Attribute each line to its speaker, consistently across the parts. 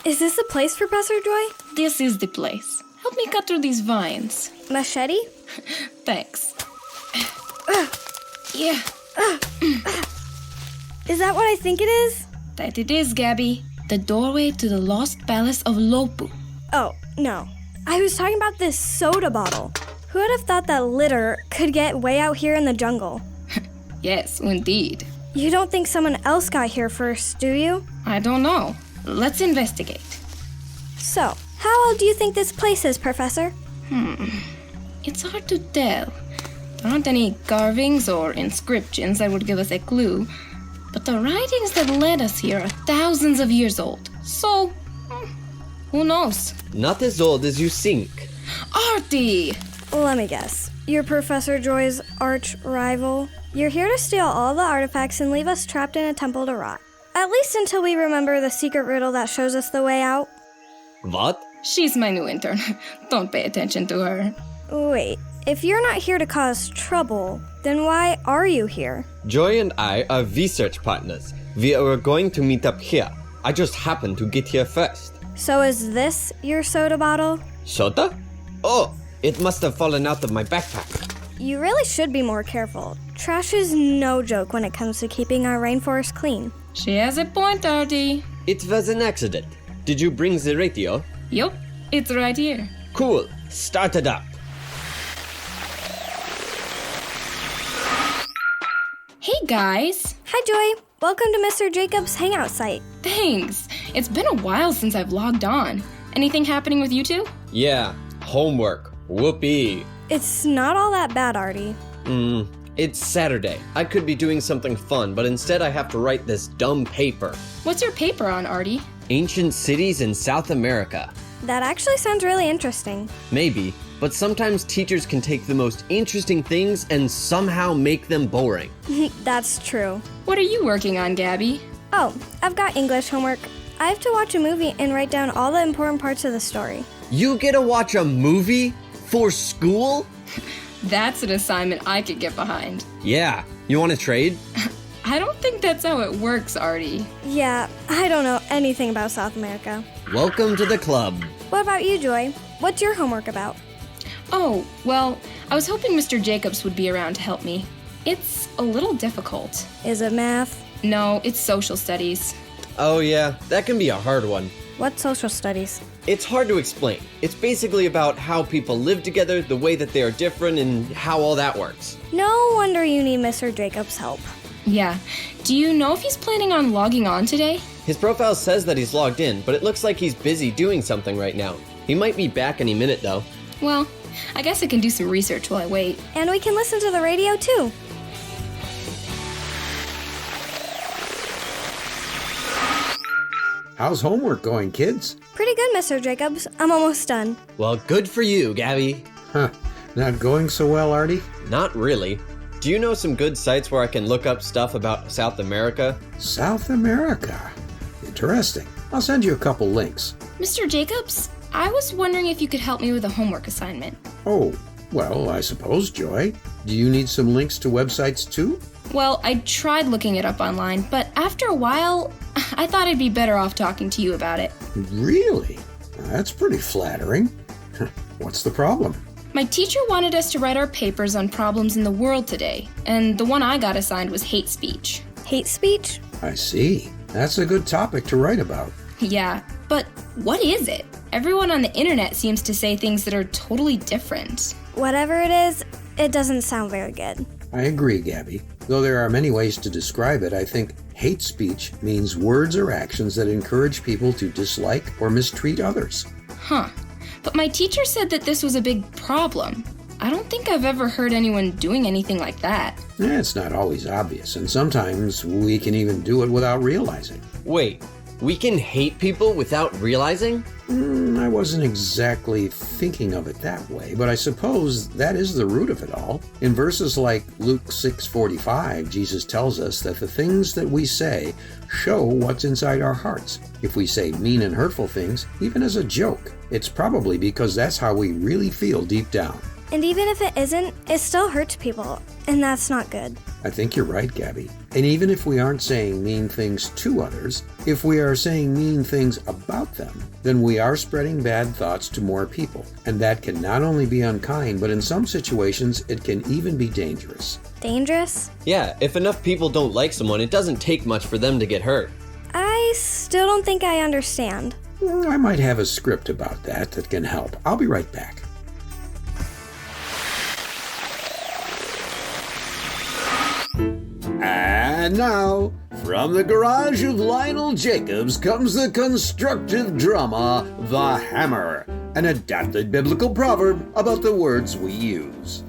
Speaker 1: Is this the place, Professor Joy?
Speaker 2: This is the place. Help me cut through these vines.
Speaker 1: Machete?
Speaker 2: Thanks. Yeah.
Speaker 1: Is that what I think it is?
Speaker 2: That it is, Gabby. The doorway to the lost palace of Lopu.
Speaker 1: Oh, no. I was talking about this soda bottle. Who would have thought that litter could get way out here in the jungle?
Speaker 2: Yes, indeed.
Speaker 1: You don't think someone else got here first, do you?
Speaker 2: I don't know. Let's investigate.
Speaker 1: So, how old do you think this place is, Professor?
Speaker 2: It's hard to tell. There aren't any carvings or inscriptions that would give us a clue, but the writings that led us here are thousands of years old. So, who knows?
Speaker 3: Not as old as you think.
Speaker 2: Artie!
Speaker 1: Let me guess. You're Professor Joy's arch rival? You're here to steal all the artifacts and leave us trapped in a temple to rot. At least until we remember the secret riddle that shows us the way out.
Speaker 3: What?
Speaker 2: She's my new intern. Don't pay attention to her.
Speaker 1: Wait, if you're not here to cause trouble, then why are you here?
Speaker 3: Joy and I are research partners. We are going to meet up here. I just happened to get here first.
Speaker 1: So is this your soda bottle?
Speaker 3: Soda? Oh, it must have fallen out of my backpack.
Speaker 1: You really should be more careful. Trash is no joke when it comes to keeping our rainforest clean.
Speaker 2: She has a point, Artie.
Speaker 3: It was an accident. Did you bring the radio?
Speaker 2: Yup, it's right here.
Speaker 3: Cool. Start it up.
Speaker 2: Hey, guys.
Speaker 1: Hi, Joy. Welcome to Mr. Jacobs' hangout site.
Speaker 2: Thanks. It's been a while since I've logged on. Anything happening with you two?
Speaker 3: Yeah, homework. Whoopee.
Speaker 1: It's not all that bad, Artie.
Speaker 3: It's Saturday. I could be doing something fun, but instead I have to write this dumb paper.
Speaker 2: What's your paper on, Artie?
Speaker 3: Ancient cities in South America.
Speaker 1: That actually sounds really interesting.
Speaker 3: Maybe, but sometimes teachers can take the most interesting things and somehow make them boring.
Speaker 1: That's true.
Speaker 2: What are you working on, Gabby?
Speaker 1: Oh, I've got English homework. I have to watch a movie and write down all the important parts of the story.
Speaker 3: You get to watch a movie? For school?
Speaker 2: That's an assignment I could get behind.
Speaker 3: Yeah. You want to trade?
Speaker 2: I don't think that's how it works, Artie.
Speaker 1: Yeah, I don't know anything about South America.
Speaker 3: Welcome to the club.
Speaker 1: What about you, Joy? What's your homework about?
Speaker 2: Oh, well, I was hoping Mr. Jacobs would be around to help me. It's a little difficult.
Speaker 1: Is it math?
Speaker 2: No, it's social studies.
Speaker 3: Oh yeah, that can be a hard one.
Speaker 1: What social studies?
Speaker 3: It's hard to explain. It's basically about how people live together, the way that they are different, and how all that works.
Speaker 1: No wonder you need Mr. Jacobs' help.
Speaker 2: Yeah. Do you know if he's planning on logging on today?
Speaker 3: His profile says that he's logged in, but it looks like he's busy doing something right now. He might be back any minute though.
Speaker 2: Well, I guess I can do some research while I wait.
Speaker 1: And we can listen to the radio too.
Speaker 4: How's homework going, kids?
Speaker 1: Pretty good, Mr. Jacobs. I'm almost done.
Speaker 3: Well, good for you, Gabby.
Speaker 4: Not going so well, Artie?
Speaker 3: Not really. Do you know some good sites where I can look up stuff about South America?
Speaker 4: South America. Interesting. I'll send you a couple links.
Speaker 2: Mr. Jacobs, I was wondering if you could help me with a homework assignment.
Speaker 4: Oh, well, I suppose, Joy. Do you need some links to websites too?
Speaker 2: Well, I tried looking it up online, but after a while, I thought I'd be better off talking to you about it.
Speaker 4: Really? That's pretty flattering. What's the problem?
Speaker 2: My teacher wanted us to write our papers on problems in the world today, and the one I got assigned was hate speech.
Speaker 1: Hate speech?
Speaker 4: I see. That's a good topic to write about.
Speaker 2: Yeah, but what is it? Everyone on the internet seems to say things that are totally different.
Speaker 1: Whatever it is, it doesn't sound very good.
Speaker 4: I agree, Gabby. Though there are many ways to describe it, I think hate speech means words or actions that encourage people to dislike or mistreat others.
Speaker 2: Huh. But my teacher said that this was a big problem. I don't think I've ever heard anyone doing anything like that.
Speaker 4: It's not always obvious, and sometimes we can even do it without realizing.
Speaker 3: Wait, we can hate people without realizing?
Speaker 4: I wasn't exactly thinking of it that way, but I suppose that is the root of it all. In verses like Luke 6:45, Jesus tells us that the things that we say show what's inside our hearts. If we say mean and hurtful things, even as a joke, it's probably because that's how we really feel deep down.
Speaker 1: And even if it isn't, it still hurts people, and that's not good.
Speaker 4: I think you're right, Gabby. And even if we aren't saying mean things to others, if we are saying mean things about them, then we are spreading bad thoughts to more people. And that can not only be unkind, but in some situations, it can even be dangerous.
Speaker 1: Dangerous?
Speaker 3: Yeah, if enough people don't like someone, it doesn't take much for them to get hurt.
Speaker 1: I still don't think I understand.
Speaker 4: I might have a script about that can help. I'll be right back. And now, from the garage of Lionel Jacobs comes the constructive drama, The Hammer, an adapted biblical proverb about the words we use.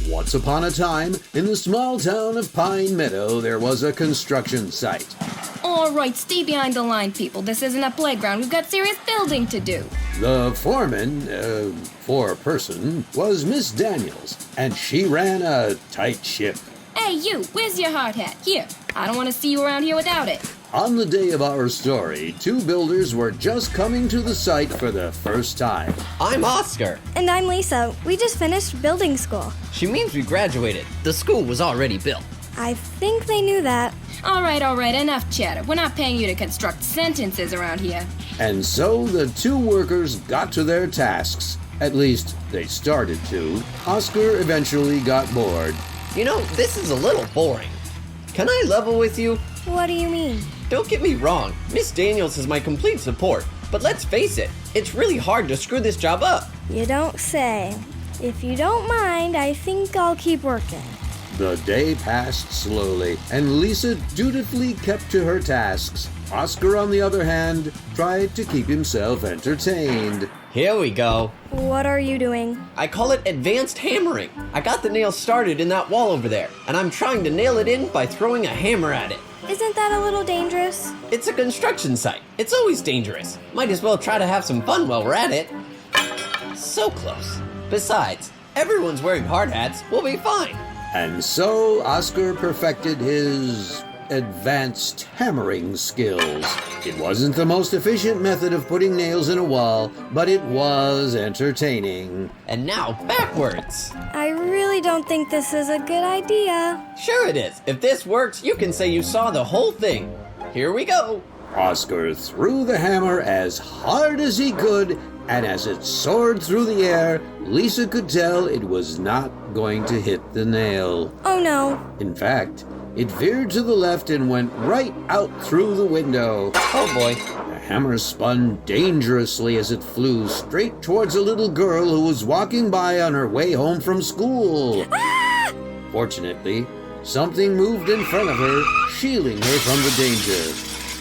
Speaker 4: Once upon a time, in the small town of Pine Meadow, there was a construction site.
Speaker 2: All right, stay behind the line, people. This isn't a playground. We've got serious building to do.
Speaker 4: The foreperson, was Miss Daniels, and she ran a tight ship.
Speaker 2: Hey, you, where's your hard hat? Here, I don't want to see you around here without it.
Speaker 4: On the day of our story, two builders were just coming to the site for the first time.
Speaker 3: I'm Oscar.
Speaker 1: And I'm Lisa. We just finished building school.
Speaker 3: She means we graduated. The school was already built.
Speaker 1: I think they knew that.
Speaker 2: All right, enough chatter. We're not paying you to construct sentences around here.
Speaker 4: And so the two workers got to their tasks. At least, they started to. Oscar eventually got bored.
Speaker 3: You know, this is a little boring. Can I level with you?
Speaker 1: What do you mean?
Speaker 3: Don't get me wrong, Miss Daniels is my complete support. But let's face it, it's really hard to screw this job up.
Speaker 1: You don't say. If you don't mind, I think I'll keep working.
Speaker 4: The day passed slowly, and Lisa dutifully kept to her tasks. Oscar, on the other hand, tried to keep himself entertained.
Speaker 3: Here we go.
Speaker 1: What are you doing?
Speaker 3: I call it advanced hammering. I got the nail started in that wall over there, and I'm trying to nail it in by throwing a hammer at it.
Speaker 1: Isn't that a little dangerous?
Speaker 3: It's a construction site. It's always dangerous. Might as well try to have some fun while we're at it. So close. Besides, everyone's wearing hard hats. We'll be fine.
Speaker 4: And so Oscar perfected his advanced hammering skills. It wasn't the most efficient method of putting nails in a wall, but it was entertaining.
Speaker 3: And now backwards.
Speaker 1: I really don't think this is a good idea.
Speaker 3: Sure it is. If this works, you can say you saw the whole thing. Here we go.
Speaker 4: Oscar threw the hammer as hard as he could, and as it soared through the air, Lisa could tell it was not going to hit the nail.
Speaker 1: Oh no.
Speaker 4: In fact, it veered to the left and went right out through the window.
Speaker 3: Oh boy.
Speaker 4: The hammer spun dangerously as it flew straight towards a little girl who was walking by on her way home from school.
Speaker 1: Ah!
Speaker 4: Fortunately, something moved in front of her, shielding her from the danger.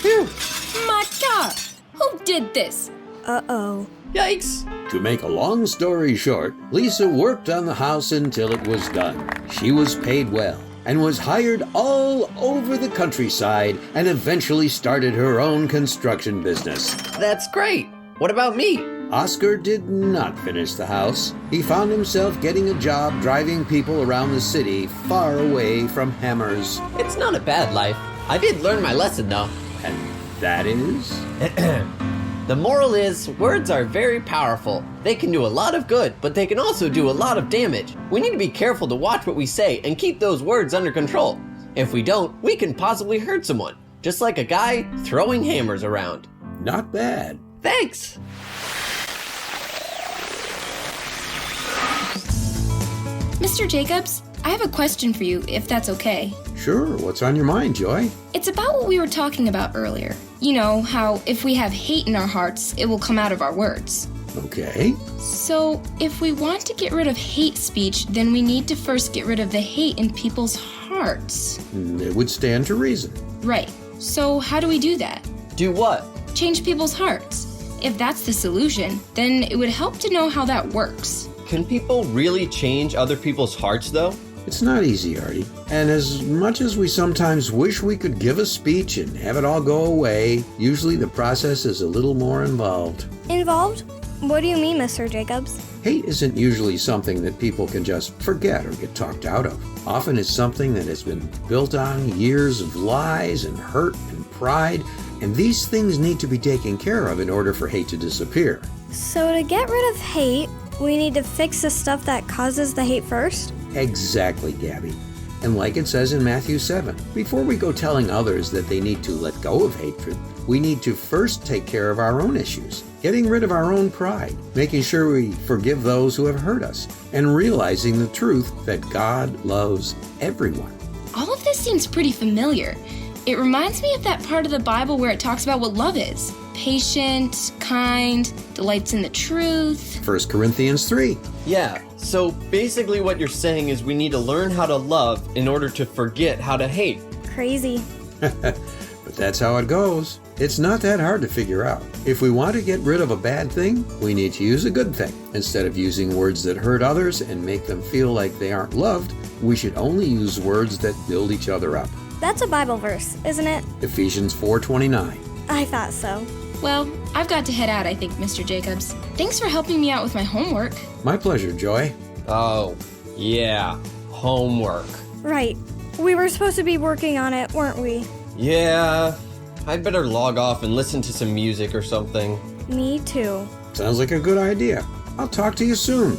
Speaker 2: Phew! My God! Who did this?
Speaker 1: Uh-oh.
Speaker 3: Yikes.
Speaker 4: To make a long story short, Lisa worked on the house until it was done. She was paid well and was hired all over the countryside and eventually started her own construction business.
Speaker 3: That's great. What about me?
Speaker 4: Oscar did not finish the house. He found himself getting a job driving people around the city far away from hammers.
Speaker 3: It's not a bad life. I did learn my lesson though.
Speaker 4: And that is?
Speaker 3: The moral is, words are very powerful. They can do a lot of good, but they can also do a lot of damage. We need to be careful to watch what we say and keep those words under control. If we don't, we can possibly hurt someone, just like a guy throwing hammers around.
Speaker 4: Not bad.
Speaker 3: Thanks!
Speaker 2: Mr. Jacobs, I have a question for you, if that's okay.
Speaker 4: Sure, what's on your mind, Joy?
Speaker 2: It's about what we were talking about earlier. You know, how if we have hate in our hearts, it will come out of our words.
Speaker 4: Okay.
Speaker 2: So, if we want to get rid of hate speech, then we need to first get rid of the hate in people's hearts.
Speaker 4: It would stand to reason.
Speaker 2: Right. So, how do we do that?
Speaker 3: Do what?
Speaker 2: Change people's hearts. If that's the solution, then it would help to know how that works.
Speaker 3: Can people really change other people's hearts though?
Speaker 4: It's not easy, Artie. And as much as we sometimes wish we could give a speech and have it all go away, usually the process is a little more involved.
Speaker 1: Involved? What do you mean, Mr. Jacobs?
Speaker 4: Hate isn't usually something that people can just forget or get talked out of. Often it's something that has been built on years of lies and hurt and pride, and these things need to be taken care of in order for hate to disappear.
Speaker 1: So to get rid of hate, we need to fix the stuff that causes the hate first?
Speaker 4: Exactly, Gabby. And like it says in Matthew 7, before we go telling others that they need to let go of hatred, we need to first take care of our own issues, getting rid of our own pride, making sure we forgive those who have hurt us, and realizing the truth that God loves everyone.
Speaker 2: All of this seems pretty familiar. It reminds me of that part of the Bible where it talks about what love is. Patient, kind, delights in the truth.
Speaker 4: 1 Corinthians 3.
Speaker 3: Yeah, so basically what you're saying is we need to learn how to love in order to forget how to hate.
Speaker 1: Crazy.
Speaker 4: But that's how it goes. It's not that hard to figure out. If we want to get rid of a bad thing, we need to use a good thing. Instead of using words that hurt others and make them feel like they aren't loved, we should only use words that build each other up.
Speaker 1: That's a Bible verse, isn't it?
Speaker 4: Ephesians 4:29.
Speaker 1: I thought so.
Speaker 2: Well, I've got to head out, I think, Mr. Jacobs. Thanks for helping me out with my homework.
Speaker 4: My pleasure, Joy.
Speaker 3: Oh, yeah, homework.
Speaker 1: Right. We were supposed to be working on it, weren't we?
Speaker 3: Yeah, I'd better log off and listen to some music or something.
Speaker 1: Me too.
Speaker 4: Sounds like a good idea. I'll talk to you soon.